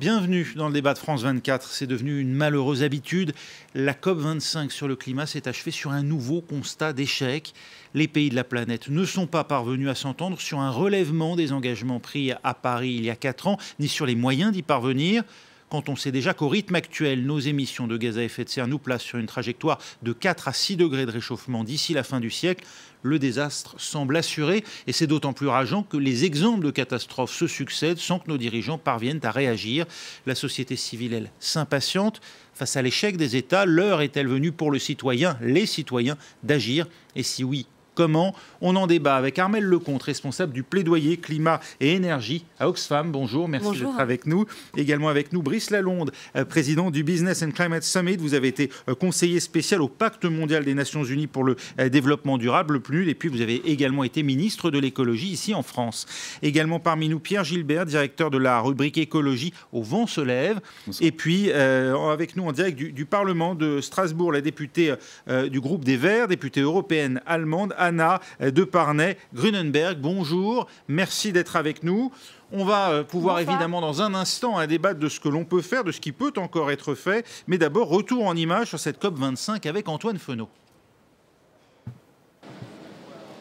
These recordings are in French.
Bienvenue dans le débat de France 24. C'est devenu une malheureuse habitude. La COP25 sur le climat s'est achevée sur un nouveau constat d'échec. Les pays de la planète ne sont pas parvenus à s'entendre sur un relèvement des engagements pris à Paris il y a 4 ans, ni sur les moyens d'y parvenir. Quand on sait déjà qu'au rythme actuel, nos émissions de gaz à effet de serre nous placent sur une trajectoire de 4 à 6 degrés de réchauffement d'ici la fin du siècle, le désastre semble assuré. Et c'est d'autant plus rageant que les exemples de catastrophes se succèdent sans que nos dirigeants parviennent à réagir. La société civile, elle, s'impatiente. Face à l'échec des États, l'heure est-elle venue pour le citoyen, les citoyens, d'agir? Et si oui, comment? On en débat avec Armelle Lecomte, responsable du plaidoyer climat et énergie à Oxfam. Bonjour, merci d'être avec nous. Également avec nous, Brice Lalonde, président du Business and Climate Summit. Vous avez été conseiller spécial au Pacte mondial des Nations Unies pour le développement durable, le PNUD, et puis vous avez également été ministre de l'écologie ici en France. Également parmi nous, Pierre Gilbert, directeur de la rubrique écologie au Vent se lève. Bonsoir. Et puis avec nous en direct du Parlement de Strasbourg, la députée du groupe des Verts, députée européenne allemande, Anna Deparnay-Grunenberg. Bonjour, merci d'être avec nous. On va pouvoir évidemment dans un instant débattre de ce que l'on peut faire, de ce qui peut encore être fait. Mais d'abord, retour en images sur cette COP25 avec Antoine Feneau.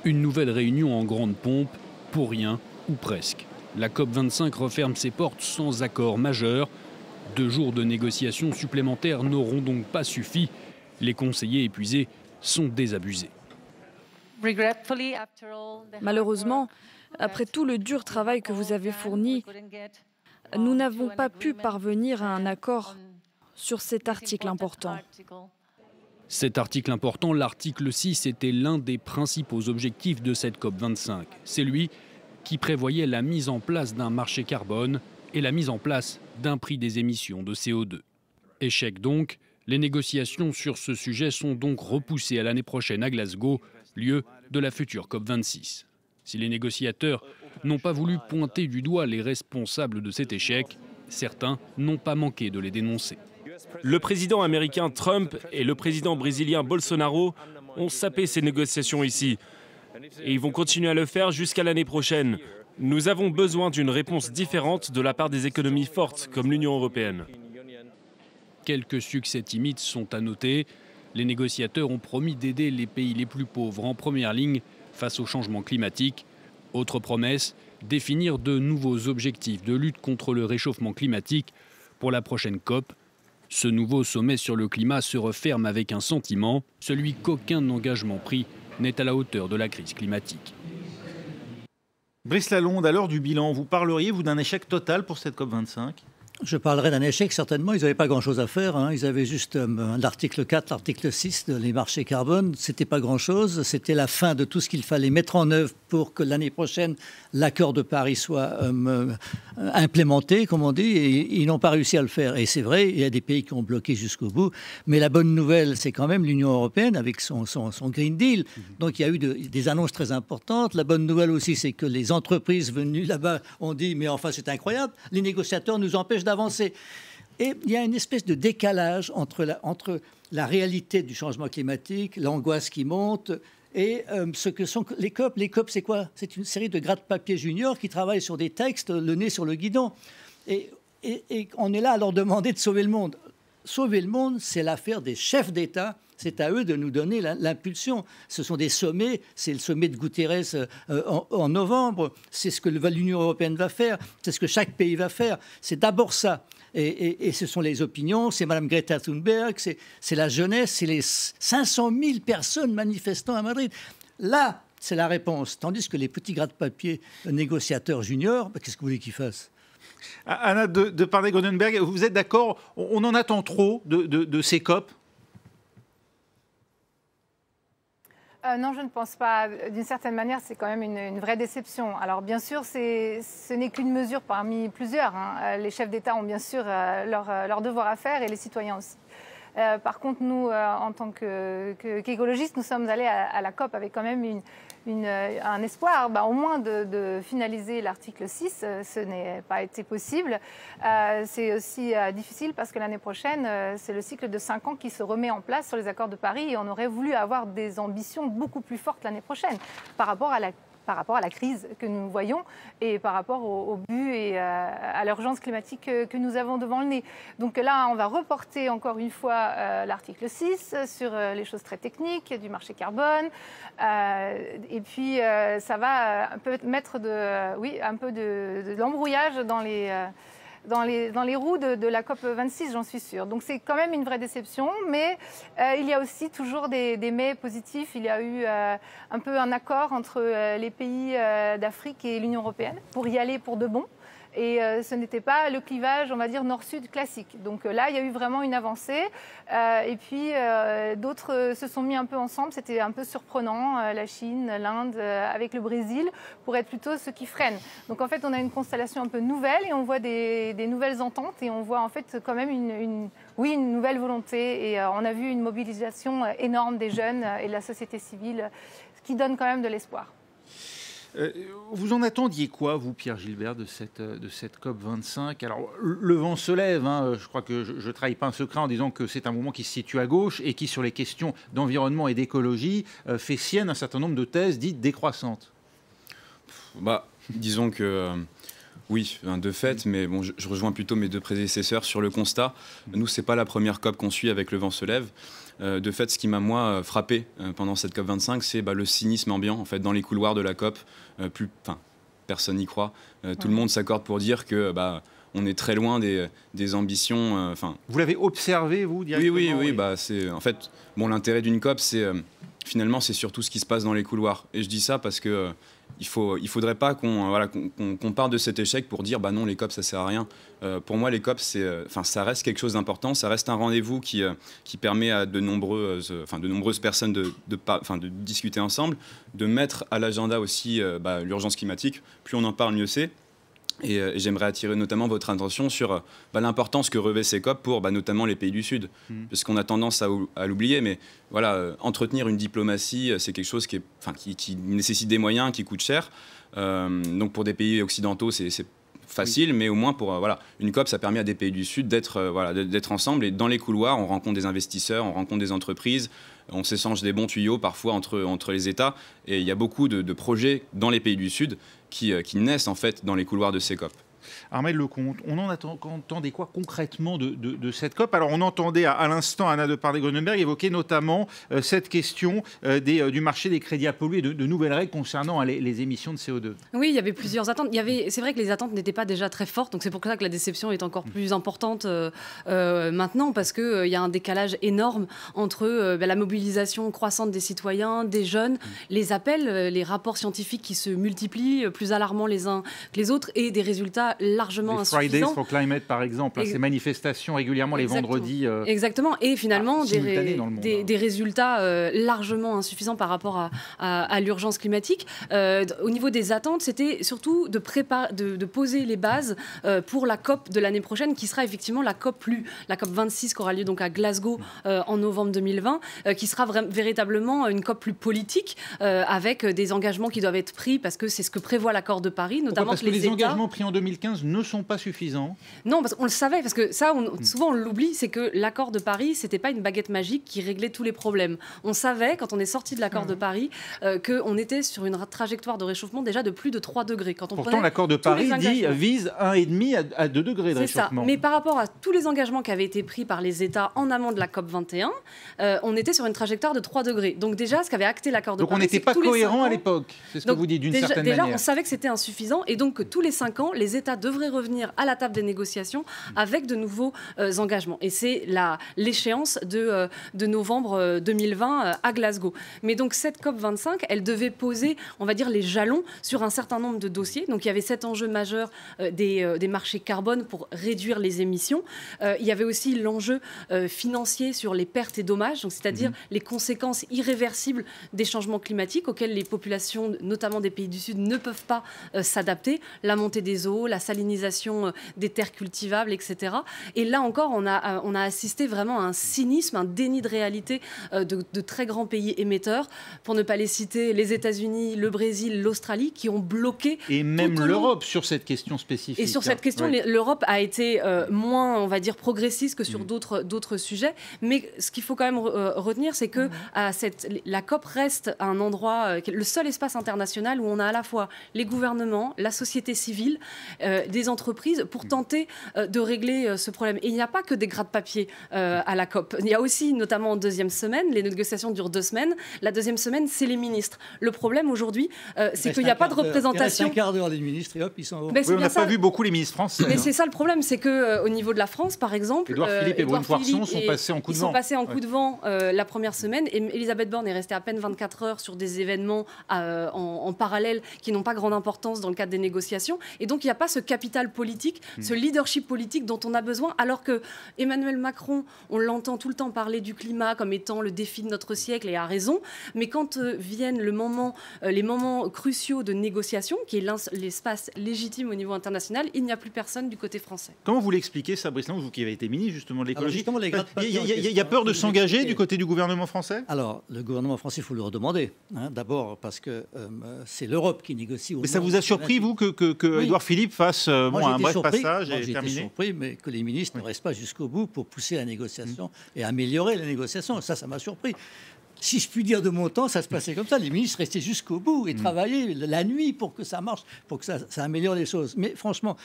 Une nouvelle réunion en grande pompe, pour rien ou presque. La COP25 referme ses portes sans accord majeur. 2 jours de négociations supplémentaires n'auront donc pas suffi. Les conseillers épuisés sont désabusés. Malheureusement, après tout le dur travail que vous avez fourni, nous n'avons pas pu parvenir à un accord sur cet article important. Cet article important, l'article 6, était l'un des principaux objectifs de cette COP25. C'est lui qui prévoyait la mise en place d'un marché carbone et la mise en place d'un prix des émissions de CO2. Échec donc, les négociations sur ce sujet sont donc repoussées à l'année prochaine à Glasgow, lieu de la future COP26. Si les négociateurs n'ont pas voulu pointer du doigt les responsables de cet échec, certains n'ont pas manqué de les dénoncer. Le président américain Trump et le président brésilien Bolsonaro ont sapé ces négociations ici. Et ils vont continuer à le faire jusqu'à l'année prochaine. Nous avons besoin d'une réponse différente de la part des économies fortes comme l'Union européenne. Quelques succès timides sont à noter. Les négociateurs ont promis d'aider les pays les plus pauvres en première ligne face au changement climatique. Autre promesse, définir de nouveaux objectifs de lutte contre le réchauffement climatique pour la prochaine COP. Ce nouveau sommet sur le climat se referme avec un sentiment, celui qu'aucun engagement pris n'est à la hauteur de la crise climatique. Brice Lalonde, à l'heure du bilan, vous parleriez, vous, d'un échec total pour cette COP25 ? Je parlerai d'un échec, certainement. Ils n'avaient pas grand-chose à faire. Ils avaient juste l'article 4, l'article 6, les marchés carbone. Ce n'était pas grand-chose. C'était la fin de tout ce qu'il fallait mettre en œuvre pour que l'année prochaine, l'accord de Paris soit implémenté, comme on dit. Et ils n'ont pas réussi à le faire. Et c'est vrai, il y a des pays qui ont bloqué jusqu'au bout. Mais la bonne nouvelle, c'est quand même l'Union européenne avec son Green Deal. Donc il y a eu des annonces très importantes. La bonne nouvelle aussi, c'est que les entreprises venues là-bas ont dit « mais enfin, c'est incroyable, les négociateurs nous empêchent d'avancer ». Et il y a une espèce de décalage entre la réalité du changement climatique, l'angoisse qui monte, et ce que sont les COP. Les COP, c'est quoi? C'est une série de gratte-papier juniors qui travaillent sur des textes, le nez sur le guidon. Et on est là à leur demander de sauver le monde. Sauver le monde, c'est l'affaire des chefs d'État. C'est à eux de nous donner l'impulsion. Ce sont des sommets. C'est le sommet de Guterres en novembre. C'est ce que l'Union européenne va faire. C'est ce que chaque pays va faire. C'est d'abord ça. Et ce sont les opinions. C'est Mme Greta Thunberg. C'est la jeunesse. C'est les 500 000 personnes manifestant à Madrid. Là, c'est la réponse. Tandis que les petits gratte-papier négociateurs juniors, qu'est-ce que vous voulez qu'ils fassent? Anna Deparnay-Grunenberg, vous êtes d'accord? On en attend trop de ces COP? Non, je ne pense pas. D'une certaine manière, c'est quand même une vraie déception. Alors, bien sûr, ce n'est qu'une mesure parmi plusieurs. Les chefs d'État ont bien sûr leur devoir à faire et les citoyens aussi. Par contre, nous, en tant qu'écologistes, nous sommes allés à la COP avec quand même un espoir, au moins de finaliser l'article 6. Ce n'est pas été possible. C'est aussi difficile parce que l'année prochaine, c'est le cycle de 5 ans qui se remet en place sur les accords de Paris et on aurait voulu avoir des ambitions beaucoup plus fortes l'année prochaine par rapport à la par rapport à la crise que nous voyons et par rapport au but et à l'urgence climatique que nous avons devant le nez. Donc là, on va reporter encore une fois l'article 6 sur les choses très techniques du marché carbone. Et puis, ça va un peu mettre un peu de l'embrouillage dans les roues de la COP26, j'en suis sûre. Donc c'est quand même une vraie déception, mais il y a aussi toujours des mais positifs. Il y a eu un peu un accord entre les pays d'Afrique et l'Union européenne pour y aller pour de bon. Et ce n'était pas le clivage, on va dire, nord-sud classique. Donc là, il y a eu vraiment une avancée. Et puis, d'autres se sont mis un peu ensemble. C'était un peu surprenant, la Chine, l'Inde, avec le Brésil, pour être plutôt ceux qui freinent. Donc en fait, on a une constellation un peu nouvelle et on voit des nouvelles ententes. Et on voit en fait quand même une nouvelle volonté. Et on a vu une mobilisation énorme des jeunes et de la société civile, ce qui donne quand même de l'espoir. Vous en attendiez quoi, vous, Pierre Gilbert, de cette COP25 ? Alors, le vent se lève. Je crois que je ne trahis pas un secret en disant que c'est un mouvement qui se situe à gauche et qui, sur les questions d'environnement et d'écologie, fait sienne un certain nombre de thèses dites décroissantes. Disons que... oui, de fait, mais bon, je rejoins plutôt mes deux prédécesseurs sur le constat. Nous, ce n'est pas la première COP qu'on suit avec le vent se lève. De fait, ce qui m'a, moi, frappé pendant cette COP25, c'est le cynisme ambiant. En fait, dans les couloirs de la COP, personne n'y croit. Tout le monde s'accorde pour dire que on est très loin des ambitions. Vous l'avez observé, vous, directement ? Oui. C'est, en fait, l'intérêt d'une COP, finalement, c'est surtout ce qui se passe dans les couloirs. Et je dis ça parce que... il faudrait pas qu'on parte de cet échec pour dire non, les COP ça sert à rien. Pour moi, les COP ça reste quelque chose d'important, ça reste un rendez-vous qui permet à de nombreuses personnes de discuter ensemble, de mettre à l'agenda aussi l'urgence climatique. Plus on en parle, mieux c'est. Et j'aimerais attirer notamment votre attention sur l'importance que revêt ces COP pour notamment les pays du Sud. Parce qu'on a tendance à l'oublier, mais entretenir une diplomatie, c'est quelque chose qui nécessite des moyens, qui coûte cher. Donc pour des pays occidentaux, c'est facile, mais au moins pour une COP, ça permet à des pays du Sud d'être ensemble. Et dans les couloirs, on rencontre des investisseurs, on rencontre des entreprises, on s'échange des bons tuyaux parfois entre les États. Et il y a beaucoup de projets dans les pays du Sud qui naissent en fait dans les couloirs de ces COP. Armelle Lecomte, on entendait quoi concrètement de cette COP ? Alors on entendait à l'instant Anna de Pardé-Gronenberg évoquer notamment cette question du marché des crédits à polluer, de nouvelles règles concernant les émissions de CO2. Oui, il y avait plusieurs attentes. C'est vrai que les attentes n'étaient pas déjà très fortes, donc c'est pour ça que la déception est encore plus importante maintenant, parce qu'il y a un décalage énorme entre la mobilisation croissante des citoyens, des jeunes, les appels, les rapports scientifiques qui se multiplient, plus alarmants les uns que les autres, et des résultats largement insuffisants. Fridays for Climate, par exemple, ces manifestations régulièrement les vendredis. Exactement, et finalement des résultats largement insuffisants par rapport à l'urgence climatique. Au niveau des attentes, c'était surtout de poser les bases pour la COP de l'année prochaine, qui sera effectivement la COP 26 qui aura lieu donc à Glasgow en novembre 2020, qui sera véritablement une COP plus politique, avec des engagements qui doivent être pris, parce que c'est ce que prévoit l'accord de Paris, notamment. Parce que les engagements pris en 2015 ne sont pas suffisants. Non, parce qu'on le savait, parce que ça, souvent on l'oublie, c'est que l'accord de Paris, c'était pas une baguette magique qui réglait tous les problèmes. On savait, quand on est sorti de l'accord de Paris, qu'on était sur une trajectoire de réchauffement déjà de plus de 3 degrés. Pourtant, l'accord de Paris vise 1,5 à 2 degrés de réchauffement. Ça. Mais par rapport à tous les engagements qui avaient été pris par les États en amont de la COP 21, on était sur une trajectoire de 3 degrés. Donc déjà, ce qu'avait acté l'accord de Paris... Donc on n'était pas cohérent à l'époque, c'est ce que vous dites d'une certaine manière. Déjà, on savait que c'était insuffisant, et donc que tous les 5 ans, les États devraient revenir à la table des négociations avec de nouveaux engagements. Et c'est l'échéance de novembre 2020 à Glasgow. Mais donc cette COP25, elle devait poser, on va dire, les jalons sur un certain nombre de dossiers. Donc il y avait 7 enjeux majeurs des marchés carbone pour réduire les émissions. Il y avait aussi l'enjeu financier sur les pertes et dommages, donc c'est-à-dire les conséquences irréversibles des changements climatiques auxquels les populations, notamment des pays du Sud, ne peuvent pas s'adapter. La montée des eaux, la salinisation des terres cultivables, etc. Et là encore, on a assisté vraiment à un cynisme, un déni de réalité de très grands pays émetteurs, pour ne pas les citer, les États-Unis, le Brésil, l'Australie, qui ont bloqué. Et même l'Europe sur cette question spécifique. Et sur cette question, l'Europe a été moins, on va dire, progressiste que sur d'autres sujets. Mais ce qu'il faut quand même retenir, c'est que la COP reste un endroit, le seul espace international où on a à la fois les gouvernements, la société civile, des entreprises pour tenter de régler ce problème. Et il n'y a pas que des gratte-papier à la COP. Il y a aussi, notamment en deuxième semaine, les négociations durent 2 semaines. La deuxième semaine, c'est les ministres. Le problème aujourd'hui, c'est qu'il n'y a pas de représentation. Il reste un quart d'heure, les ministres, et hop, ils sont en haut. On n'a pas vu beaucoup les ministres français. Mais c'est ça le problème, c'est qu'au niveau de la France, par exemple, Édouard Philippe et Brune Poirson sont passés en coup de vent. Ils sont passés en coup de vent la première semaine, et Elisabeth Borne est restée à peine 24 heures sur des événements en parallèle qui n'ont pas grande importance dans le cadre des négociations. Et donc, il n'y a pas ce capital politique, ce leadership politique dont on a besoin, alors que Emmanuel Macron, on l'entend tout le temps parler du climat comme étant le défi de notre siècle, et a raison. Mais quand viennent les moments cruciaux de négociation, qui est l'espace légitime au niveau international, il n'y a plus personne du côté français. Comment vous l'expliquez ça, Brice Lambert, vous qui avez été ministre justement de l'écologie? Il y a peur de s'engager du côté du gouvernement français? Alors, le gouvernement français, il faut le redemander. D'abord parce que c'est l'Europe qui négocie. Mais ça vous a surpris, vous, que Édouard Philippe fasse un bref passage et terminé? J'ai été surpris, mais que les ministres ne restent pas jusqu'au bout pour pousser la négociation et améliorer la négociation. Ça m'a surpris. Si je puis dire de mon temps, ça se passait comme ça. Les ministres restaient jusqu'au bout et travaillaient la nuit pour que ça marche, pour que ça améliore les choses. Mais franchement,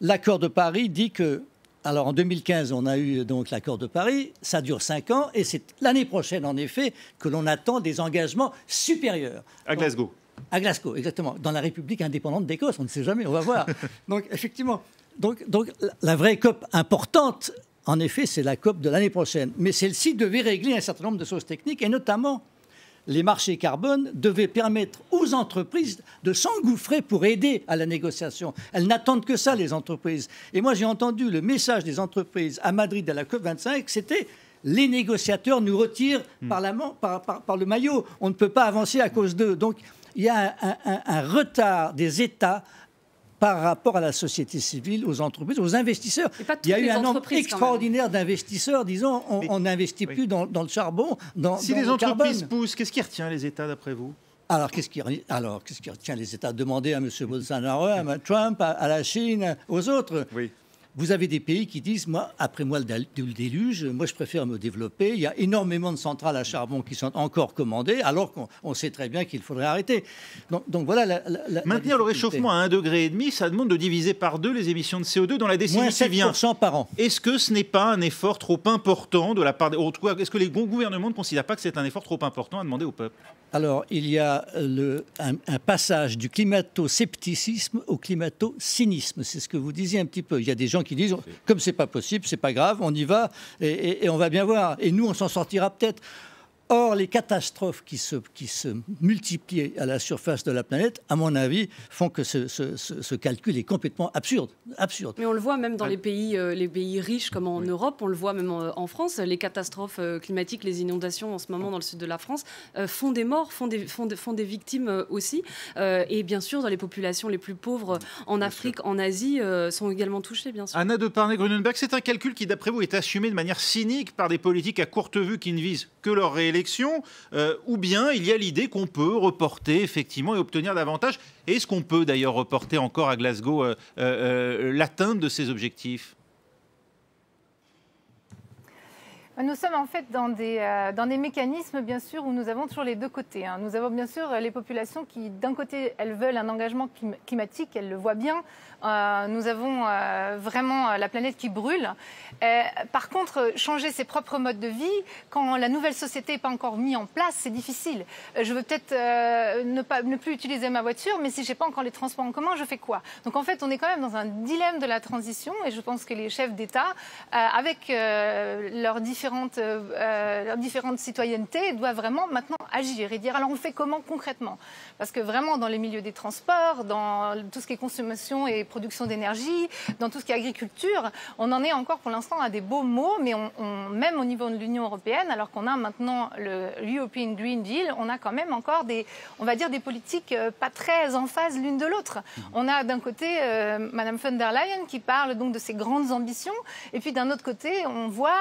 l'accord de Paris dit que... Alors en 2015, on a eu donc l'accord de Paris, ça dure 5 ans, et c'est l'année prochaine, en effet, que l'on attend des engagements supérieurs. À Glasgow. À Glasgow, exactement. Dans la République indépendante d'Écosse, on ne sait jamais, on va voir. Donc effectivement, donc la vraie COP importante, en effet, c'est la COP de l'année prochaine. Mais celle-ci devait régler un certain nombre de choses techniques, et notamment les marchés carbone devaient permettre aux entreprises de s'engouffrer pour aider à la négociation. Elles n'attendent que ça, les entreprises. Et moi, j'ai entendu le message des entreprises à Madrid à la COP25, c'était les négociateurs nous retirent par le maillot. On ne peut pas avancer à cause d'eux. Donc, il y a un retard des États par rapport à la société civile, aux entreprises, aux investisseurs. Il y a eu un nombre extraordinaire d'investisseurs. Disons, on n'investit plus dans le charbon, si les entreprises poussent, qu'est-ce qui retient les États, d'après vous? Alors, qu'est-ce qui retient les États? Demander à M. Bolsonaro, à M. Trump, à la Chine, aux autres. Oui. Vous avez des pays qui disent, après moi le déluge, moi je préfère me développer. Il y a énormément de centrales à charbon qui sont encore commandées, alors qu'on sait très bien qu'il faudrait arrêter. Donc voilà maintenir le réchauffement à 1,5 degré, ça demande de diviser par 2 les émissions de CO2 dans la décennie qui vient. -7% par an. Est-ce que ce n'est pas un effort trop important de la part est-ce que les gouvernements ne considèrent pas que c'est un effort trop important à demander au peuple? Alors, il y a un passage du climato-scepticisme au climato-cynisme. C'est ce que vous disiez un petit peu. Il y a des gens qui disent, comme c'est pas possible, c'est pas grave, on y va et on va bien voir. Et nous, on s'en sortira peut-être. Or, les catastrophes qui se multiplient à la surface de la planète, à mon avis, font que ce calcul est complètement absurde. Mais on le voit même dans les pays riches comme en Europe, on le voit même en France. Les catastrophes climatiques, les inondations en ce moment dans le sud de la France font des morts, font des victimes aussi. Et bien sûr, dans les populations les plus pauvres en Afrique, en Asie, sont également touchées, bien sûr. Anna de Parnay-Grunenberg, c'est un calcul qui, d'après vous, est assumé de manière cynique par des politiques à courte vue qui ne visent que leur réélection, ou bien il y a l'idée qu'on peut reporter effectivement et obtenir davantage. Est-ce qu'on peut d'ailleurs reporter encore à Glasgow l'atteinte de ces objectifs? Nous sommes en fait dans des mécanismes, bien sûr, où nous avons toujours les deux côtés. Nous avons bien sûr les populations qui, d'un côté, elles veulent un engagement climatique, elles le voient bien. Nous avons vraiment la planète qui brûle. Par contre, changer ses propres modes de vie, quand la nouvelle société n'est pas encore mise en place, c'est difficile. Je veux peut-être ne plus utiliser ma voiture, mais si je n'ai pas encore les transports en commun, je fais quoi? Donc en fait, on est quand même dans un dilemme de la transition, et je pense que les chefs d'État, avec leurs différents différentes citoyennetés doivent vraiment maintenant agir et dire alors on fait comment concrètement? Parce que vraiment dans les milieux des transports, dans tout ce qui est consommation et production d'énergie, dans tout ce qui est agriculture, on en est encore pour l'instant à des beaux mots, mais même au niveau de l'Union européenne, alors qu'on a maintenant le European Green Deal, on a quand même encore on va dire des politiques pas très en phase l'une de l'autre. On a d'un côté Madame von der Leyen qui parle donc de ses grandes ambitions, et puis d'un autre côté, on voit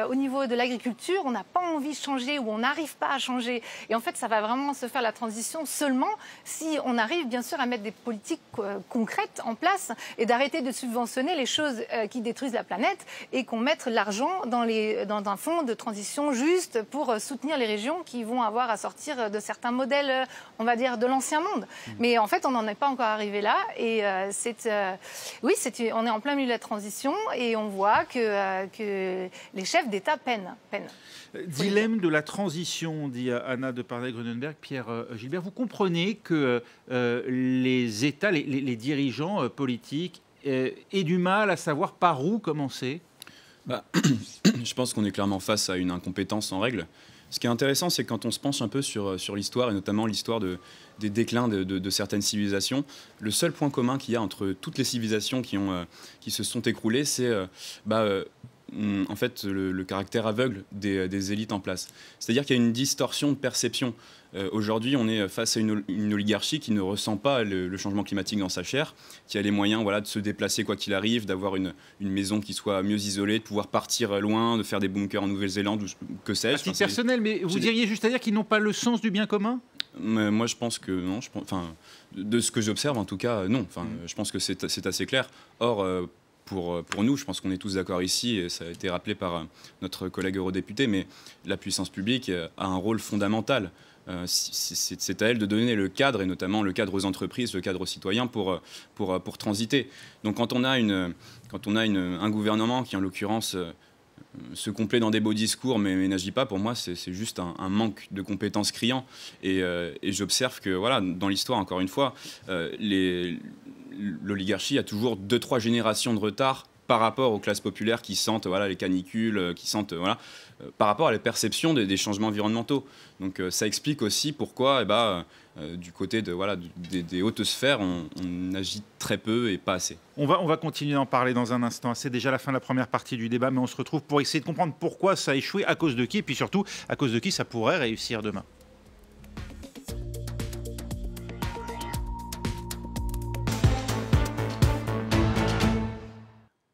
au niveau de l'agriculture, on n'a pas envie de changer ou on n'arrive pas à changer. Et en fait, ça va vraiment se faire la transition seulement si on arrive bien sûr à mettre des politiques concrètes en place et d'arrêter de subventionner les choses qui détruisent la planète et qu'on mette l'argent dans un fonds de transition juste pour soutenir les régions qui vont avoir à sortir de certains modèles, on va dire, de l'ancien monde. Mais en fait, on n'en est pas encore arrivé là. Et on est en plein milieu de la transition et on voit que les chefs d'État peinent. Dilemme de la transition, dit Anna de Parnay-Grunenberg. Pierre Gilbert, vous comprenez que les États, les dirigeants politiques aient du mal à savoir par où commencer? Je pense qu'on est clairement face à une incompétence en règle. Ce qui est intéressant, c'est que quand on se penche un peu sur l'histoire, et notamment l'histoire des déclins de certaines civilisations, le seul point commun qu'il y a entre toutes les civilisations qui se sont écroulées, c'est en fait le caractère aveugle des élites en place. C'est-à-dire qu'il y a une distorsion de perception. Aujourd'hui, on est face à une oligarchie qui ne ressent pas le changement climatique dans sa chair, qui a les moyens de se déplacer quoi qu'il arrive, d'avoir une maison qui soit mieux isolée, de pouvoir partir loin, de faire des bunkers en Nouvelle-Zélande ou que sais-je. À titre personnel, mais vous diriez juste à dire qu'ils n'ont pas le sens du bien commun? Moi, je pense que non. De ce que j'observe, en tout cas, non. Je pense que c'est assez clair. Or, pour nous, je pense qu'on est tous d'accord ici, et ça a été rappelé par notre collègue eurodéputé, mais la puissance publique a un rôle fondamental. C'est à elle de donner le cadre, et notamment le cadre aux entreprises, le cadre aux citoyens pour transiter. Donc quand on a un gouvernement qui, en l'occurrence, se complaît dans des beaux discours mais n'agit pas, pour moi, c'est juste un manque de compétences criant. Et j'observe que, voilà, dans l'histoire, encore une fois, l'oligarchie a toujours 2-3 générations de retard par rapport aux classes populaires qui sentent les canicules, qui sentent par rapport à la perception des changements environnementaux. Donc ça explique aussi pourquoi du côté des hautes sphères, on agit très peu et pas assez. On va continuer d'en parler dans un instant. C'est déjà la fin de la première partie du débat, mais on se retrouve pour essayer de comprendre pourquoi ça a échoué, à cause de qui, et puis surtout à cause de qui ça pourrait réussir demain.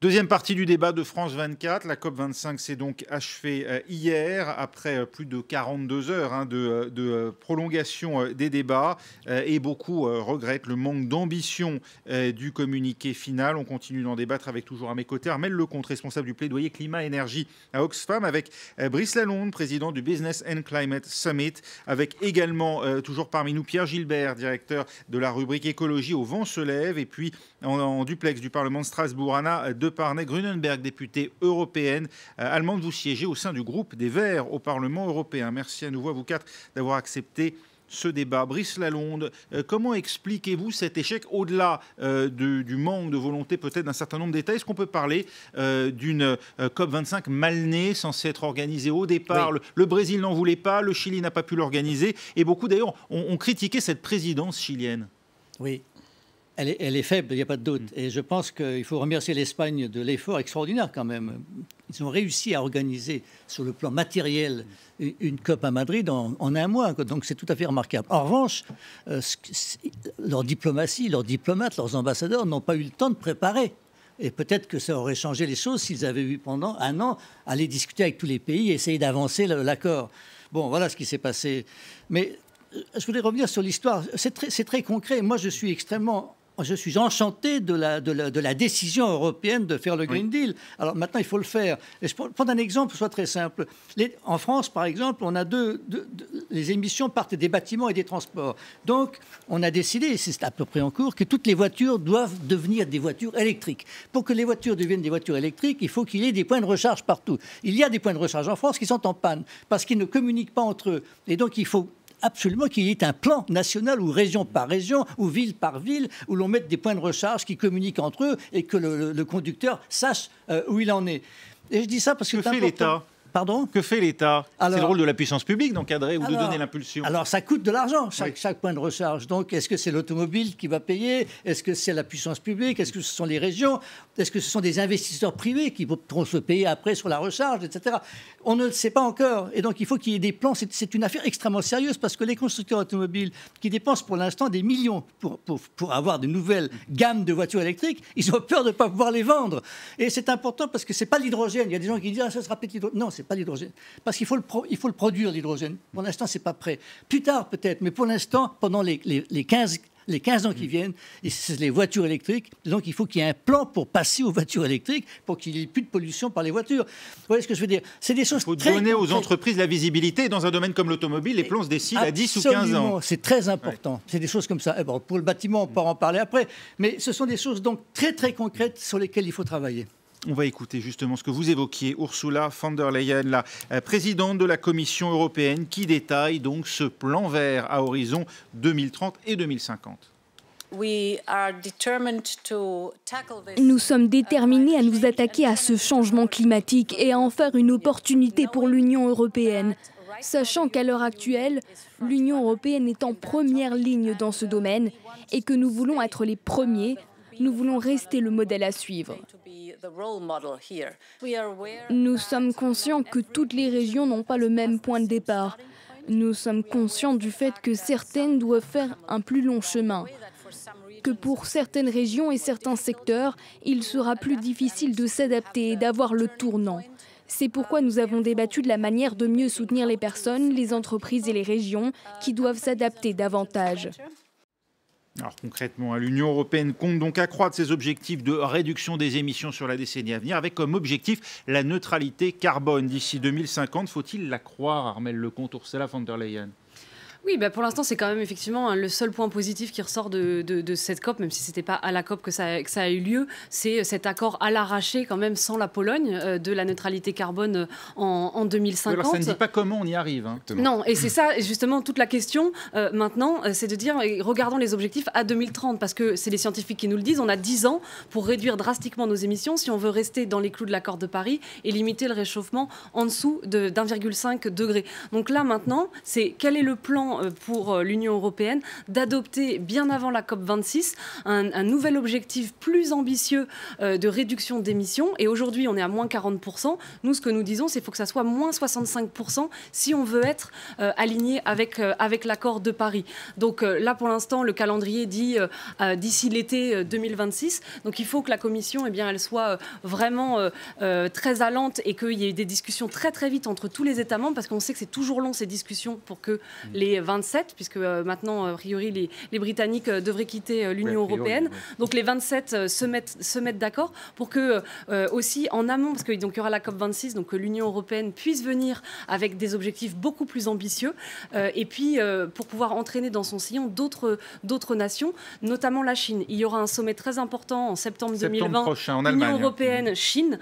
Deuxième partie du débat de France 24. La COP25 s'est donc achevée hier, après plus de 42 heures de prolongation des débats. Et beaucoup regrettent le manque d'ambition du communiqué final. On continue d'en débattre avec toujours à mes côtés Armelle Lecomte, responsable du plaidoyer climat-énergie à Oxfam, avec Brice Lalonde, président du Business and Climate Summit, avec également, toujours parmi nous, Pierre Gilbert, directeur de la rubrique écologie au Vent se lève, et puis en duplex du Parlement de Strasbourg, Anna de Parnay-Grunenberg, députée européenne allemande. Vous siégez au sein du groupe des Verts au Parlement européen. Merci à nouveau à vous quatre d'avoir accepté ce débat. Brice Lalonde, comment expliquez-vous cet échec au-delà du manque de volonté peut-être d'un certain nombre d'États? Est-ce qu'on peut parler d'une COP25 mal née, censée être organisée au départ? Oui. Le Brésil n'en voulait pas, le Chili n'a pas pu l'organiser, et beaucoup d'ailleurs ont critiqué cette présidence chilienne. Oui. Elle est faible, il n'y a pas de doute. Et je pense qu'il faut remercier l'Espagne de l'effort extraordinaire quand même. Ils ont réussi à organiser sur le plan matériel une COP à Madrid en un mois. Donc c'est tout à fait remarquable. En revanche, leur diplomatie, leurs diplomates, leurs ambassadeurs n'ont pas eu le temps de préparer. Et peut-être que ça aurait changé les choses s'ils avaient eu pendant un an à aller discuter avec tous les pays et essayer d'avancer l'accord. Bon, voilà ce qui s'est passé. Mais je voulais revenir sur l'histoire. C'est très concret. Moi, je suis enchanté de la décision européenne de faire le Green Deal. Alors maintenant, il faut le faire. Et je prends un exemple, soit très simple. En France, par exemple, on a les émissions partent des bâtiments et des transports. Donc, on a décidé, et c'est à peu près en cours, que toutes les voitures doivent devenir des voitures électriques. Pour que les voitures deviennent des voitures électriques, il faut qu'il y ait des points de recharge partout. Il y a des points de recharge en France qui sont en panne, parce qu'ils ne communiquent pas entre eux. Et donc, il faut absolument qu'il y ait un plan national ou région par région ou ville par ville où l'on mette des points de recharge qui communiquent entre eux et que le conducteur sache où il en est. Et je dis ça parce que fait l'État? Pardon ? Que fait l'État ? C'est le rôle de la puissance publique d'encadrer ou de donner l'impulsion. Alors ça coûte de l'argent, chaque point de recharge. Donc est-ce que c'est l'automobile qui va payer ? Est-ce que c'est la puissance publique ? Est-ce que ce sont les régions ? Est-ce que ce sont des investisseurs privés qui pourront se payer après sur la recharge, etc. On ne le sait pas encore. Et donc il faut qu'il y ait des plans. C'est une affaire extrêmement sérieuse parce que les constructeurs automobiles qui dépensent pour l'instant des millions pour avoir de nouvelles gammes de voitures électriques, ils ont peur de ne pas pouvoir les vendre. Et c'est important parce que ce n'est pas l'hydrogène. Il y a des gens qui disent ça sera peut-être l'hydrogène. Non, ce n'est pas l'hydrogène. Parce qu'il faut le produire, l'hydrogène. Pour l'instant, ce n'est pas prêt. Plus tard, peut-être. Mais pour l'instant, pendant les 15 ans qui viennent, c'est les voitures électriques. Donc, il faut qu'il y ait un plan pour passer aux voitures électriques, pour qu'il n'y ait plus de pollution par les voitures. Vous voyez ce que je veux dire ? C'est des choses très concrètes. Il faut donner aux entreprises la visibilité. Dans un domaine comme l'automobile, les plans se décident à 10 ou 15 ans. C'est très important. Ouais. C'est des choses comme ça. Et bon, pour le bâtiment, on peut en parler après. Mais ce sont des choses donc très, très concrètes sur lesquelles il faut travailler. On va écouter justement ce que vous évoquiez, Ursula von der Leyen, la présidente de la Commission européenne, qui détaille donc ce plan vert à horizon 2030 et 2050. Nous sommes déterminés à nous attaquer à ce changement climatique et à en faire une opportunité pour l'Union européenne, sachant qu'à l'heure actuelle, l'Union européenne est en première ligne dans ce domaine et que nous voulons être les premiers. Nous voulons rester le modèle à suivre. Nous sommes conscients que toutes les régions n'ont pas le même point de départ. Nous sommes conscients du fait que certaines doivent faire un plus long chemin. Que pour certaines régions et certains secteurs, il sera plus difficile de s'adapter et d'avoir le tournant. C'est pourquoi nous avons débattu de la manière de mieux soutenir les personnes, les entreprises et les régions qui doivent s'adapter davantage. Alors concrètement, l'Union européenne compte donc accroître ses objectifs de réduction des émissions sur la décennie à venir, avec comme objectif la neutralité carbone d'ici 2050. Faut-il la croire, Armelle Lecomte, Ursula von der Leyen ? Oui, pour l'instant, c'est quand même effectivement le seul point positif qui ressort de cette COP, même si ce n'était pas à la COP que ça a eu lieu. C'est cet accord à l'arraché, quand même, sans la Pologne, de la neutralité carbone en 2050. Oui, alors ça ne dit pas comment on y arrive. Hein. Non, et c'est ça, justement, toute la question maintenant, c'est de dire, regardons les objectifs à 2030, parce que c'est les scientifiques qui nous le disent, on a 10 ans pour réduire drastiquement nos émissions si on veut rester dans les clous de l'accord de Paris et limiter le réchauffement en dessous d'1,5 degré. Donc là, maintenant, c'est quel est le plan pour l'Union européenne d'adopter bien avant la COP26 un nouvel objectif plus ambitieux de réduction d'émissions. Et aujourd'hui, on est à moins 40%. Nous, ce que nous disons, c'est qu'il faut que ça soit moins 65% si on veut être aligné avec l'accord de Paris. Donc là, pour l'instant, le calendrier dit d'ici l'été 2026. Donc il faut que la Commission, elle soit vraiment très allante et qu'il y ait des discussions très très vite entre tous les États membres, parce qu'on sait que c'est toujours long ces discussions pour que les 27, puisque maintenant, a priori, les Britanniques devraient quitter l'Union européenne. Donc les 27 se mettent d'accord pour que, aussi en amont, parce qu'il y aura la COP26, donc que l'Union européenne puisse venir avec des objectifs beaucoup plus ambitieux, et puis pour pouvoir entraîner dans son sillon d'autres nations, notamment la Chine. Il y aura un sommet très important en septembre 2020, prochain, en Allemagne. Union européenne-Chine.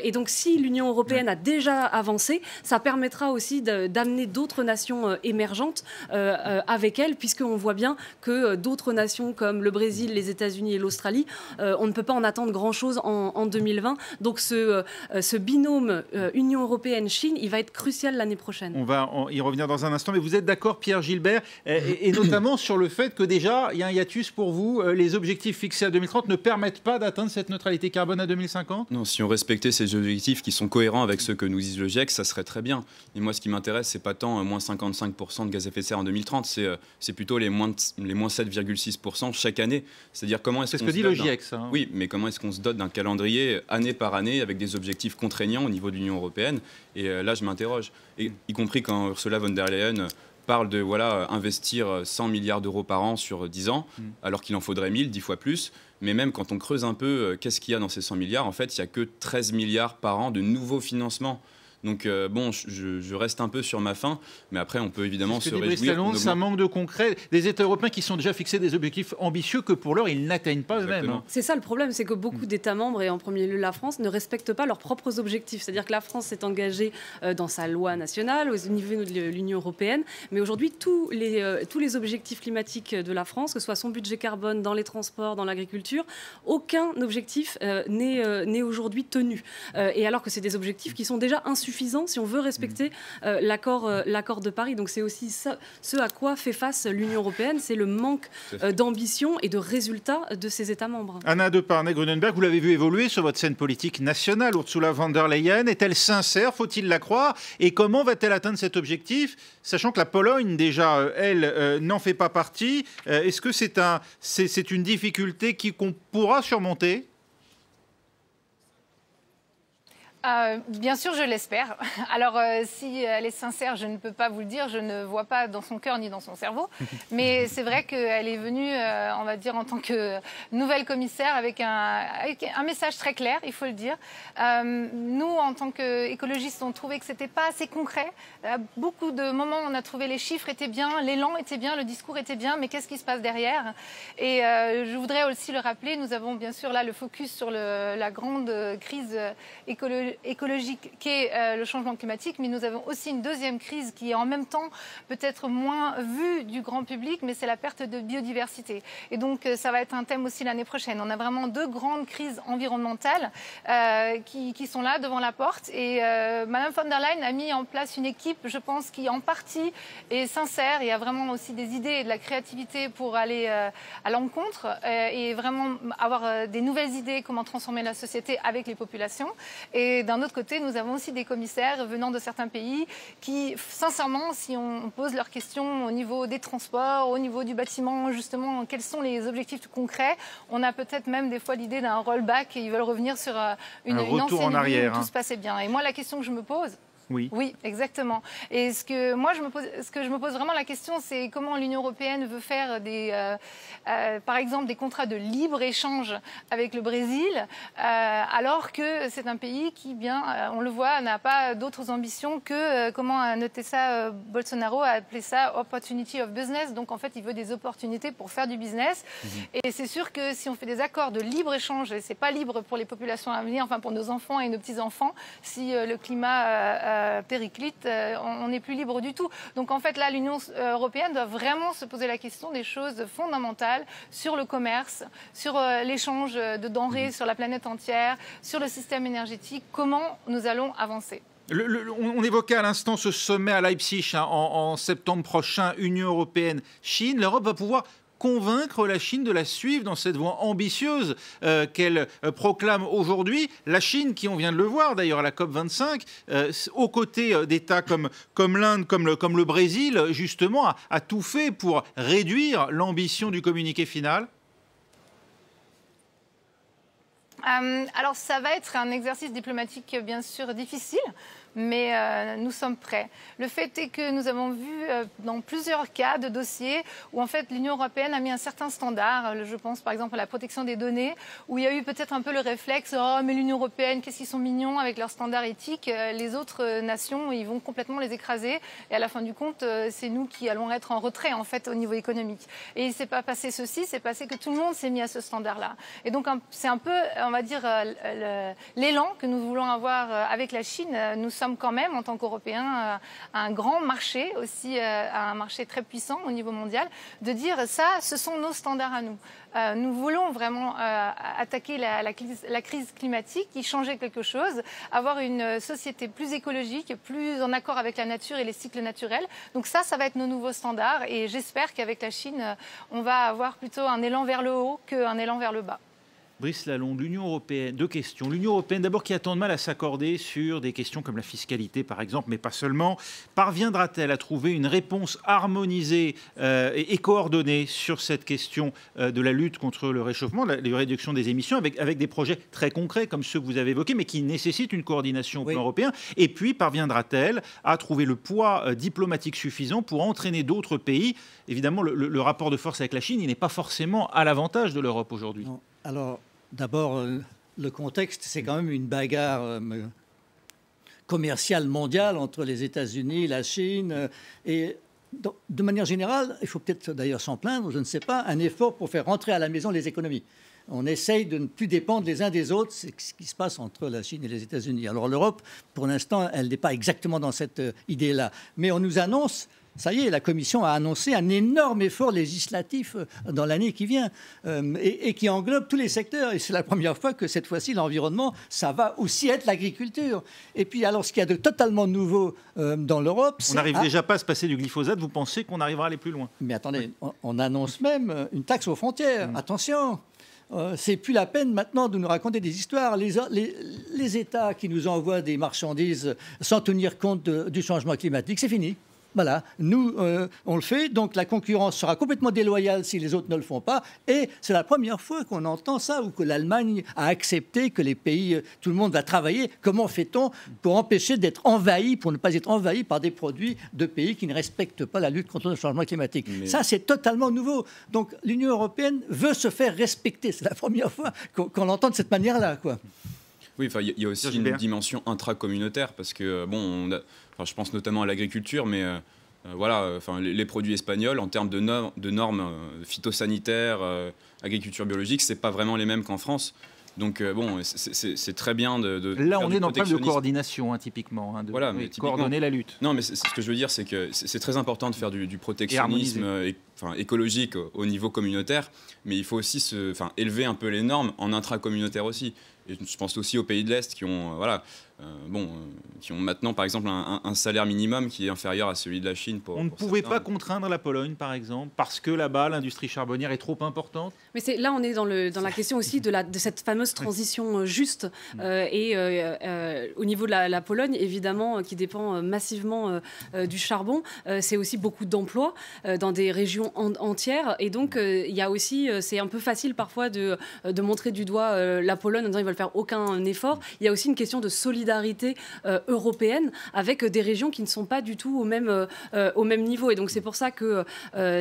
Et donc si l'Union européenne a déjà avancé, ça permettra aussi d'amener d'autres nations émergentes avec elle, puisqu'on voit bien que d'autres nations comme le Brésil, les États-Unis et l'Australie, on ne peut pas en attendre grand-chose en 2020. Donc ce binôme Union européenne-Chine, il va être crucial l'année prochaine. On va y revenir dans un instant, mais vous êtes d'accord, Pierre Gilbert, et notamment sur le fait que déjà, il y a un hiatus pour vous, les objectifs fixés à 2030 ne permettent pas d'atteindre cette neutralité carbone à 2050 ? Non, si on respectait ces objectifs qui sont cohérents avec ceux que nous disent le GIEC, ça serait très bien. Et moi, ce qui m'intéresse, c'est pas tant moins 55% de gaz à effet de serre en 2030, c'est plutôt les moins 7,6% chaque année. C'est-à-dire comment est-ce qu'on c'est ce que dit le GIEC, ça. Oui, mais comment est-ce qu'on se dote d'un calendrier année par année avec des objectifs contraignants au niveau de l'Union européenne ? Et là, je m'interroge. Et, y compris quand Ursula von der Leyen parle de investir 100 milliards d'euros par an sur 10 ans, alors qu'il en faudrait 1000, 10 fois plus. Mais même quand on creuse un peu, qu'est-ce qu'il y a dans ces 100 milliards ? En fait, il n'y a que 13 milliards par an de nouveaux financements. Donc je reste un peu sur ma faim, mais après on peut évidemment se réjouir. Ça manque de concret. Des États européens qui sont déjà fixés des objectifs ambitieux que pour l'heure ils n'atteignent pas eux-mêmes. Hein. C'est ça le problème, c'est que beaucoup d'États membres, et en premier lieu la France, ne respectent pas leurs propres objectifs. C'est-à-dire que la France s'est engagée dans sa loi nationale, au niveau de l'Union européenne, mais aujourd'hui tous les objectifs climatiques de la France, que ce soit son budget carbone dans les transports, dans l'agriculture, aucun objectif n'est aujourd'hui tenu. Et alors que c'est des objectifs qui sont déjà insuffisants suffisant si on veut respecter l'accord de Paris. Donc c'est aussi ce à quoi fait face l'Union européenne, c'est le manque d'ambition et de résultats de ses États membres. Anna de Parnay-Grunenberg, vous l'avez vu évoluer sur votre scène politique nationale. Ursula von der Leyen est-elle sincère, faut-il la croire? Et comment va-t-elle atteindre cet objectif, sachant que la Pologne, déjà, elle, n'en fait pas partie? Est-ce que c'est une difficulté qu'on pourra surmonter? Bien sûr, je l'espère. Alors, si elle est sincère, je ne peux pas vous le dire. Je ne vois pas dans son cœur ni dans son cerveau. Mais c'est vrai qu'elle est venue, on va dire, en tant que nouvelle commissaire avec un message très clair, il faut le dire. Nous, en tant qu'écologistes, on trouvait que c'était pas assez concret. À beaucoup de moments, on a trouvé les chiffres étaient bien, l'élan était bien, le discours était bien, mais qu'est-ce qui se passe derrière? Et je voudrais aussi le rappeler, nous avons bien sûr là le focus sur la grande crise écologique qu'est le changement climatique, mais nous avons aussi une deuxième crise qui est en même temps peut-être moins vue du grand public, mais c'est la perte de biodiversité. Et donc ça va être un thème aussi l'année prochaine. On a vraiment deux grandes crises environnementales qui sont là devant la porte. Et Madame von der Leyen a mis en place une équipe, je pense, qui en partie est sincère et a vraiment aussi des idées et de la créativité pour aller à l'encontre et vraiment avoir des nouvelles idées, comment transformer la société avec les populations. Et d'un autre côté, nous avons aussi des commissaires venant de certains pays qui, sincèrement, si on pose leurs questions au niveau des transports, au niveau du bâtiment, justement, quels sont les objectifs concrets, on a peut-être même des fois l'idée d'un rollback et ils veulent revenir sur une retour ancienne en arrière, vie où tout se passait bien. Et moi, la question que je me pose, oui, exactement. Et ce que je me pose vraiment la question, c'est comment l'Union européenne veut faire par exemple, des contrats de libre-échange avec le Brésil, alors que c'est un pays qui, on le voit, n'a pas d'autres ambitions que, comment a noté ça Bolsonaro, a appelé ça « opportunity of business ». Donc, en fait, il veut des opportunités pour faire du business. Et c'est sûr que si on fait des accords de libre-échange, et c'est pas libre pour les populations à venir, enfin pour nos enfants et nos petits-enfants, si le climat périclite, on n'est plus libre du tout. Donc en fait là, l'Union européenne doit vraiment se poser la question des choses fondamentales sur le commerce, sur l'échange de denrées sur la planète entière, sur le système énergétique, comment nous allons avancer. On évoquait à l'instant ce sommet à Leipzig en septembre prochain, Union européenne-Chine. L'Europe va pouvoir convaincre la Chine de la suivre dans cette voie ambitieuse qu'elle proclame aujourd'hui. La Chine, qui, on vient de le voir d'ailleurs à la COP25, aux côtés d'États comme l'Inde, comme le Brésil, justement, a tout fait pour réduire l'ambition du communiqué final. Alors ça va être un exercice diplomatique bien sûr difficile, mais nous sommes prêts. Le fait est que nous avons vu dans plusieurs cas de dossiers où en fait l'Union européenne a mis un certain standard. Je pense par exemple à la protection des données, où il y a eu peut-être un peu le réflexe « Oh mais l'Union européenne, qu'est-ce qu'ils sont mignons avec leurs standards éthiques, les autres nations, ils vont complètement les écraser. » Et à la fin du compte, c'est nous qui allons être en retrait en fait au niveau économique. Et il ne s'est pas passé ceci, c'est passé que tout le monde s'est mis à ce standard-là. Et donc c'est un peu, on va dire, l'élan que nous voulons avoir avec la Chine. Nous sommes quand même, en tant qu'Européens, un grand marché, aussi un marché très puissant au niveau mondial, de dire ça, ce sont nos standards à nous. Nous voulons vraiment attaquer la crise climatique, y changer quelque chose, avoir une société plus écologique, plus en accord avec la nature et les cycles naturels. Donc ça va être nos nouveaux standards et j'espère qu'avec la Chine, on va avoir plutôt un élan vers le haut qu'un élan vers le bas. Brice Lalonde, l'Union européenne, deux questions. L'Union européenne, d'abord, qui a tant de mal à s'accorder sur des questions comme la fiscalité, par exemple, mais pas seulement. Parviendra-t-elle à trouver une réponse harmonisée et coordonnée sur cette question de la lutte contre le réchauffement, la réduction des émissions, avec des projets très concrets comme ceux que vous avez évoqués, mais qui nécessitent une coordination au plan européen? Et puis, parviendra-t-elle à trouver le poids diplomatique suffisant pour entraîner d'autres pays? Évidemment, le rapport de force avec la Chine, il n'est pas forcément à l'avantage de l'Europe aujourd'hui. Non. Alors, d'abord, le contexte, c'est quand même une bagarre commerciale mondiale entre les États-Unis, la Chine. Et de manière générale, il faut peut-être d'ailleurs s'en plaindre, je ne sais pas, un effort pour faire rentrer à la maison les économies. On essaye de ne plus dépendre les uns des autres, c'est ce qui se passe entre la Chine et les États-Unis. Alors l'Europe, pour l'instant, elle n'est pas exactement dans cette idée-là. Mais on nous annonce Ça y est, la Commission a annoncé un énorme effort législatif dans l'année qui vient et qui englobe tous les secteurs. Et c'est la première fois que cette fois-ci, l'environnement, ça va aussi être l'agriculture. Et puis, alors, ce qu'il y a de totalement nouveau dans l'Europe... On n'arrive déjà pas à se passer du glyphosate. Vous pensez qu'on arrivera à aller plus loin? Mais attendez, on annonce même une taxe aux frontières. Attention, c'est plus la peine maintenant de nous raconter des histoires. Les États qui nous envoient des marchandises sans tenir compte du changement climatique, c'est fini. Voilà, nous, on le fait, donc la concurrence sera complètement déloyale si les autres ne le font pas. Et c'est la première fois qu'on entend ça, ou que l'Allemagne a accepté que les pays, tout le monde va travailler. Comment fait-on pour empêcher d'être envahi, pour ne pas être envahi par des produits de pays qui ne respectent pas la lutte contre le changement climatique? Ça, c'est totalement nouveau. Donc l'Union européenne veut se faire respecter. C'est la première fois qu'on l'entend de cette manière-là, quoi. Oui, il y a aussi une dimension intracommunautaire, parce que, je pense notamment à l'agriculture, mais les produits espagnols, en termes de normes phytosanitaires, agriculture biologique, c'est pas vraiment les mêmes qu'en France. Donc, c'est très bien de là, on est dans le problème de coordination, typiquement, de coordonner la lutte. Non, mais ce que je veux dire, c'est que c'est très important de faire du protectionnisme écologique au niveau communautaire, mais il faut aussi élever un peu les normes en intracommunautaire aussi. Et je pense aussi aux pays de l'Est qui ont, qui ont maintenant, par exemple, un salaire minimum qui est inférieur à celui de la Chine. On ne pouvait pas contraindre la Pologne, par exemple, parce que là-bas, l'industrie charbonnière est trop importante. Mais là, on est dans la question aussi de cette fameuse transition juste. Au niveau de la Pologne, évidemment, qui dépend massivement du charbon, c'est aussi beaucoup d'emplois dans des régions entières. Et donc, il y a aussi, c'est un peu facile parfois de montrer du doigt la Pologne en disant qu'ils ne veulent faire aucun effort. Il y a aussi une question de solidarité européenne avec des régions qui ne sont pas du tout au même niveau. Et donc, c'est pour ça que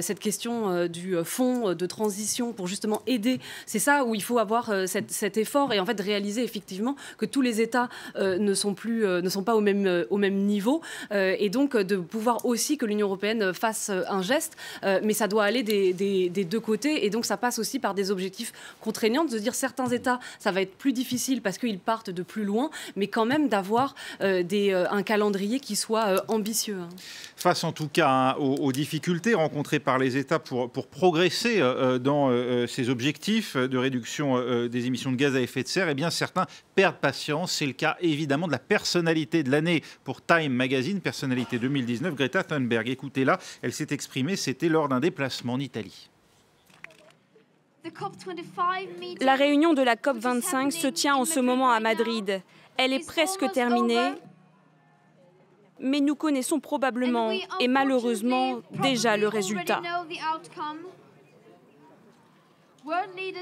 cette question du fonds de transition pour justement aider, c'est ça où il faut avoir cet effort et en fait réaliser effectivement que tous les États ne sont pas au même niveau et donc de pouvoir aussi que l'Union européenne fasse un geste, mais ça doit aller des deux côtés et donc ça passe aussi par des objectifs contraignants, de dire certains États, ça va être plus difficile parce qu'ils partent de plus loin, mais quand même d'avoir un calendrier qui soit ambitieux. Face en tout cas aux difficultés rencontrées par les États pour progresser dans ces objectifs de réduction des émissions de gaz à effet de serre, eh bien certains perdent patience. C'est le cas évidemment de la personnalité de l'année pour Time Magazine, personnalité 2019, Greta Thunberg. Écoutez-la, elle s'est exprimée, c'était lors d'un déplacement en Italie. La réunion de la COP25 se tient en ce moment à Madrid. Elle est presque terminée, mais nous connaissons probablement et malheureusement déjà le résultat.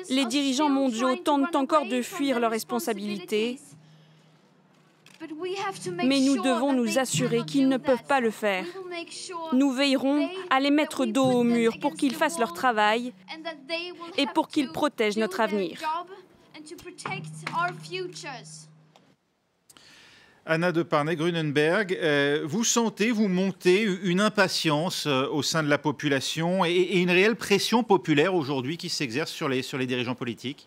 Les dirigeants mondiaux tentent encore de fuir leurs responsabilités, mais nous devons nous assurer qu'ils ne peuvent pas le faire. Nous veillerons à les mettre dos au mur pour qu'ils fassent leur travail et pour qu'ils protègent notre avenir. Anna de Parnay-Grunenberg, vous sentez, vous montez une impatience au sein de la population et une réelle pression populaire aujourd'hui qui s'exerce sur les dirigeants politiques?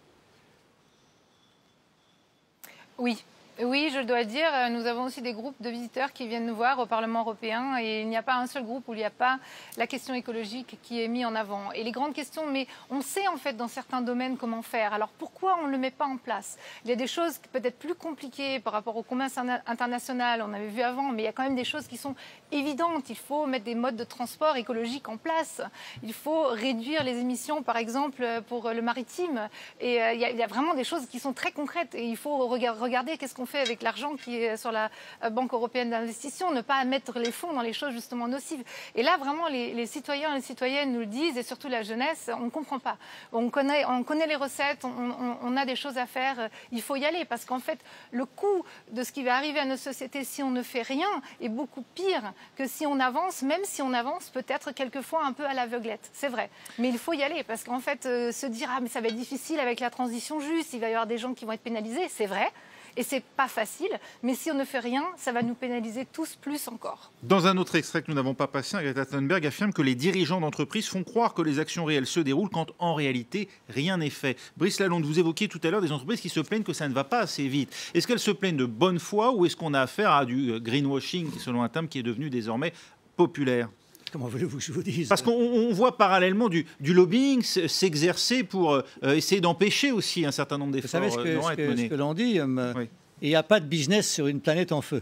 Oui. Oui, je dois dire, nous avons aussi des groupes de visiteurs qui viennent nous voir au Parlement européen et il n'y a pas un seul groupe où il n'y a pas la question écologique qui est mise en avant. Et les grandes questions, mais on sait en fait dans certains domaines comment faire. Alors pourquoi on ne le met pas en place? Il y a des choses peut-être plus compliquées par rapport au commerce international, on avait vu avant, mais il y a quand même des choses qui sont évidentes. Il faut mettre des modes de transport écologiques en place. Il faut réduire les émissions, par exemple, pour le maritime. Et il y a vraiment des choses qui sont très concrètes et il faut regarder qu'est-ce qu'on fait avec l'argent qui est sur la Banque européenne d'investissement, ne pas mettre les fonds dans les choses justement nocives. Et là, vraiment, les citoyens et les citoyennes nous le disent, et surtout la jeunesse, on ne comprend pas. On connaît les recettes, on a des choses à faire, il faut y aller, parce qu'en fait, le coût de ce qui va arriver à nos sociétés si on ne fait rien est beaucoup pire que si on avance, même si on avance peut-être quelquefois un peu à l'aveuglette, c'est vrai. Mais il faut y aller, parce qu'en fait, se dire « Ah, mais ça va être difficile avec la transition juste, il va y avoir des gens qui vont être pénalisés », c'est vrai. Et c'est pas facile, mais si on ne fait rien, ça va nous pénaliser tous plus encore. Dans un autre extrait que nous n'avons pas passé, Greta Thunberg affirme que les dirigeants d'entreprises font croire que les actions réelles se déroulent quand en réalité rien n'est fait. Brice Lalonde, vous évoquiez tout à l'heure des entreprises qui se plaignent que ça ne va pas assez vite. Est-ce qu'elles se plaignent de bonne foi ou est-ce qu'on a affaire à du greenwashing, selon un terme qui est devenu désormais populaire? comment voulez-vous que je vous dise? Parce qu'on voit parallèlement du lobbying s'exercer pour essayer d'empêcher aussi un certain nombre d'efforts. Vous savez ce que l'on dit, oui. Il n'y a pas de business sur une planète en feu.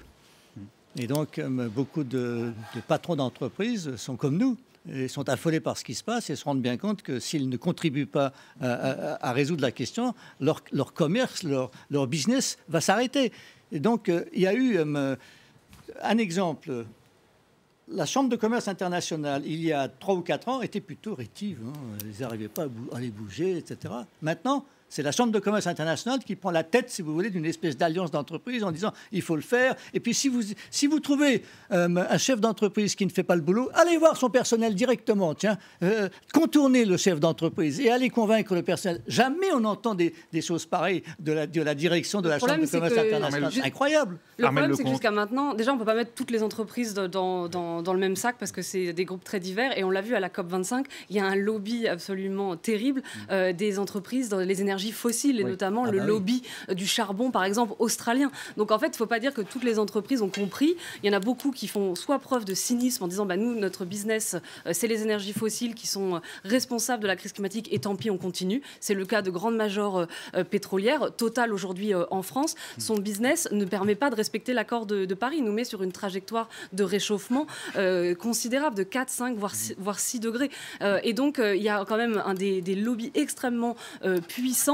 Et donc, beaucoup de patrons d'entreprises sont comme nous, et sont affolés par ce qui se passe et se rendent bien compte que s'ils ne contribuent pas à résoudre la question, leur commerce, leur business va s'arrêter. Et donc, il y a eu un exemple. La Chambre de commerce internationale, il y a 3 ou 4 ans, était plutôt rétive. Ils n'arrivaient pas à les bouger, etc. Maintenant, c'est la Chambre de commerce internationale qui prend la tête, si vous voulez, d'une espèce d'alliance d'entreprise en disant il faut le faire. Et puis si vous trouvez un chef d'entreprise qui ne fait pas le boulot, allez voir son personnel directement. Tiens, contournez le chef d'entreprise et allez convaincre le personnel. Jamais on entend des choses pareilles de la direction de la Chambre de commerce internationale. C'est incroyable. Le problème, c'est que jusqu'à maintenant, déjà, on ne peut pas mettre toutes les entreprises dans le même sac parce que c'est des groupes très divers. Et on l'a vu à la COP25, il y a un lobby absolument terrible des entreprises dans les énergies fossiles et notamment le lobby du charbon, par exemple, australien. Donc en fait, il ne faut pas dire que toutes les entreprises ont compris. Il y en a beaucoup qui font soit preuve de cynisme en disant nous, notre business, c'est les énergies fossiles qui sont responsables de la crise climatique et tant pis, on continue. C'est le cas de grandes majors pétrolières. Total, aujourd'hui, en France, son business ne permet pas de respecter l'accord de Paris. Il nous met sur une trajectoire de réchauffement considérable de 4, 5, voire 6 degrés. Et donc, il y a quand même des lobbies extrêmement puissants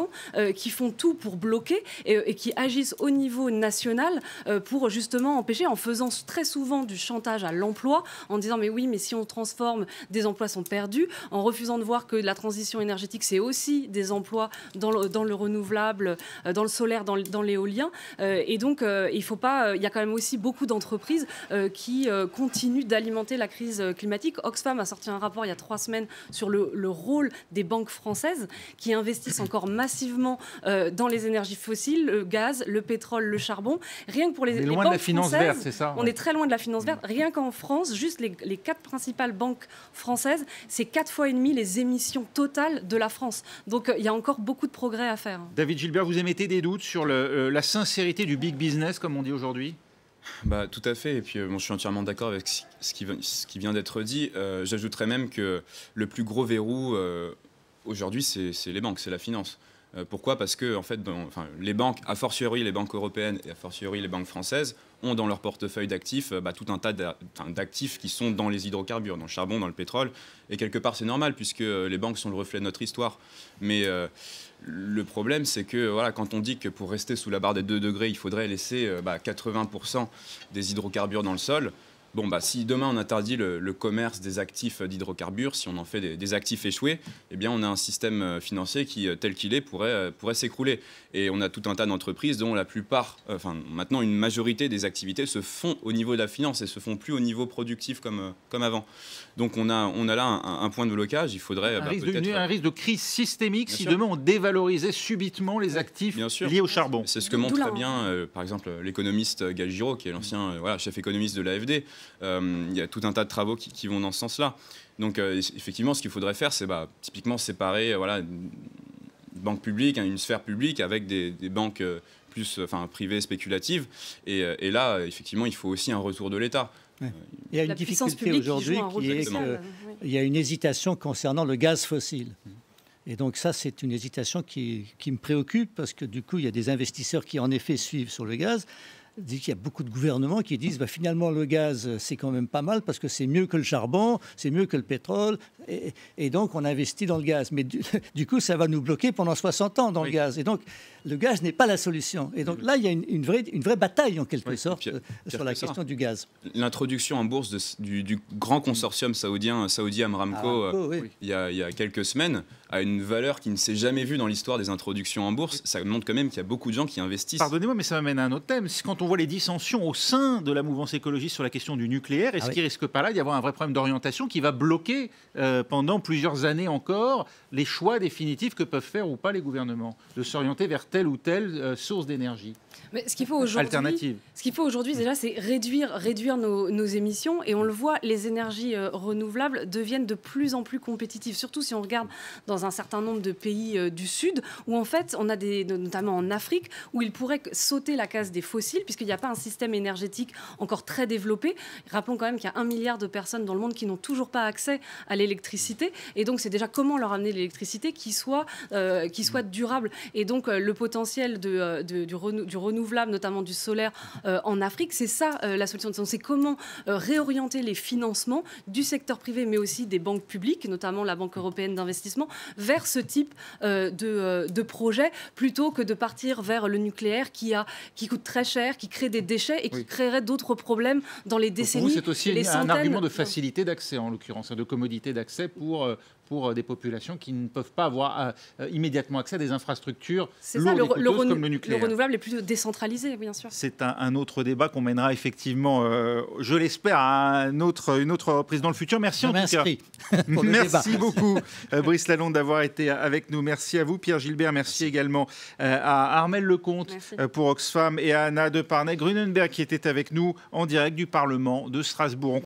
qui font tout pour bloquer et qui agissent au niveau national pour justement empêcher, en faisant très souvent du chantage à l'emploi, en disant mais oui, mais si on transforme, des emplois sont perdus, en refusant de voir que la transition énergétique, c'est aussi des emplois dans le renouvelable, dans le solaire, dans l'éolien. Et donc, il faut pas. Il y a quand même aussi beaucoup d'entreprises qui continuent d'alimenter la crise climatique. Oxfam a sorti un rapport il y a 3 semaines sur le rôle des banques françaises qui investissent encore massivement dans les énergies fossiles, le gaz, le pétrole, le charbon. Rien que pour les loin banques de la finance verte, c'est ça? On est très loin de la finance verte. Rien qu'en France, juste les 4 principales banques françaises, c'est 4,5 fois les émissions totales de la France. Donc il y a encore beaucoup de progrès à faire. David Gilbert, vous émettez des doutes sur la sincérité du big business, comme on dit aujourd'hui? Tout à fait, et puis je suis entièrement d'accord avec ce qui vient d'être dit. J'ajouterais même que le plus gros verrou aujourd'hui, c'est les banques, c'est la finance. Pourquoi? Parce que en fait, les banques, a fortiori les banques européennes et a fortiori les banques françaises, ont dans leur portefeuille d'actifs tout un tas d'actifs qui sont dans les hydrocarbures, dans le charbon, dans le pétrole. Et quelque part, c'est normal, puisque les banques sont le reflet de notre histoire. Mais le problème, c'est que quand on dit que pour rester sous la barre des 2 degrés, il faudrait laisser 80% des hydrocarbures dans le sol, si demain on interdit le commerce des actifs d'hydrocarbures, si on en fait des actifs échoués, eh bien on a un système financier qui, tel qu'il est, pourrait s'écrouler. Et on a tout un tas d'entreprises dont la plupart, maintenant une majorité des activités se font au niveau de la finance et se font plus au niveau productif comme avant. Donc on a là un point de blocage. Il faudrait un risque de crise systémique si demain on dévalorisait subitement les actifs liés au charbon. C'est ce que montre très bien, par exemple, l'économiste Gal Giraud, qui est l'ancien chef économiste de l'AFD. Il y a tout un tas de travaux qui vont dans ce sens-là. Donc effectivement, ce qu'il faudrait faire, c'est typiquement séparer une banque publique, une sphère publique avec des banques plus privées, spéculatives. Et là, effectivement, il faut aussi un retour de l'État. Ouais. Il y a une difficulté aujourd'hui qui est qu'il y a une hésitation concernant le gaz fossile. Et donc ça, c'est une hésitation qui me préoccupe parce que du coup, il y a des investisseurs qui en effet suivent sur le gaz. Il y a beaucoup de gouvernements qui disent finalement le gaz c'est quand même pas mal parce que c'est mieux que le charbon, c'est mieux que le pétrole et donc on investit dans le gaz. Mais du coup ça va nous bloquer pendant 60 ans dans le gaz. Et donc le gaz n'est pas la solution. Et donc là il y a une vraie bataille en quelque sorte sur la question du gaz. L'introduction en bourse du grand consortium saudi Aramco il y a quelques semaines a une valeur qui ne s'est jamais vue dans l'histoire des introductions en bourse. Ça montre quand même qu'il y a beaucoup de gens qui investissent. Pardonnez-moi, mais ça m'amène à un autre thème. Quand on voit les dissensions au sein de la mouvance écologiste sur la question du nucléaire, est-ce qu'il ne risque pas là d'y avoir un vrai problème d'orientation qui va bloquer pendant plusieurs années encore les choix définitifs que peuvent faire ou pas les gouvernements de s'orienter vers telle ou telle source d'énergie? Mais ce qu'il faut aujourd'hui, déjà, c'est réduire nos émissions. Et on le voit, les énergies renouvelables deviennent de plus en plus compétitives. Surtout si on regarde dans dans un certain nombre de pays du Sud, où en fait, on a notamment en Afrique, où ils pourraient sauter la case des fossiles, puisqu'il n'y a pas un système énergétique encore très développé. Rappelons quand même qu'il y a 1 milliard de personnes dans le monde qui n'ont toujours pas accès à l'électricité. Et donc, c'est déjà comment leur amener l'électricité qui soit durable. Et donc, le potentiel du renouvelable, notamment du solaire en Afrique, c'est ça la solution. C'est comment réorienter les financements du secteur privé, mais aussi des banques publiques, notamment la Banque européenne d'investissement, vers ce type de projet, plutôt que de partir vers le nucléaire qui coûte très cher, qui crée des déchets et qui créerait d'autres problèmes dans les décennies. Pour vous, c'est aussi un argument de facilité d'accès, en l'occurrence, de commodité d'accès pour des populations qui ne peuvent pas avoir immédiatement accès à des infrastructures lourdes et coûteuses comme le nucléaire. Le renouvelable est plus décentralisé, bien sûr. C'est un autre débat qu'on mènera effectivement, je l'espère, à une autre reprise dans le futur. Merci en tout cas. Merci beaucoup, Brice Lalonde, d'avoir été avec nous. Merci à vous, Pierre Gilbert. Merci également à Armelle Lecomte pour Oxfam et à Anna de Parnay-Grunenberg qui était avec nous en direct du Parlement de Strasbourg.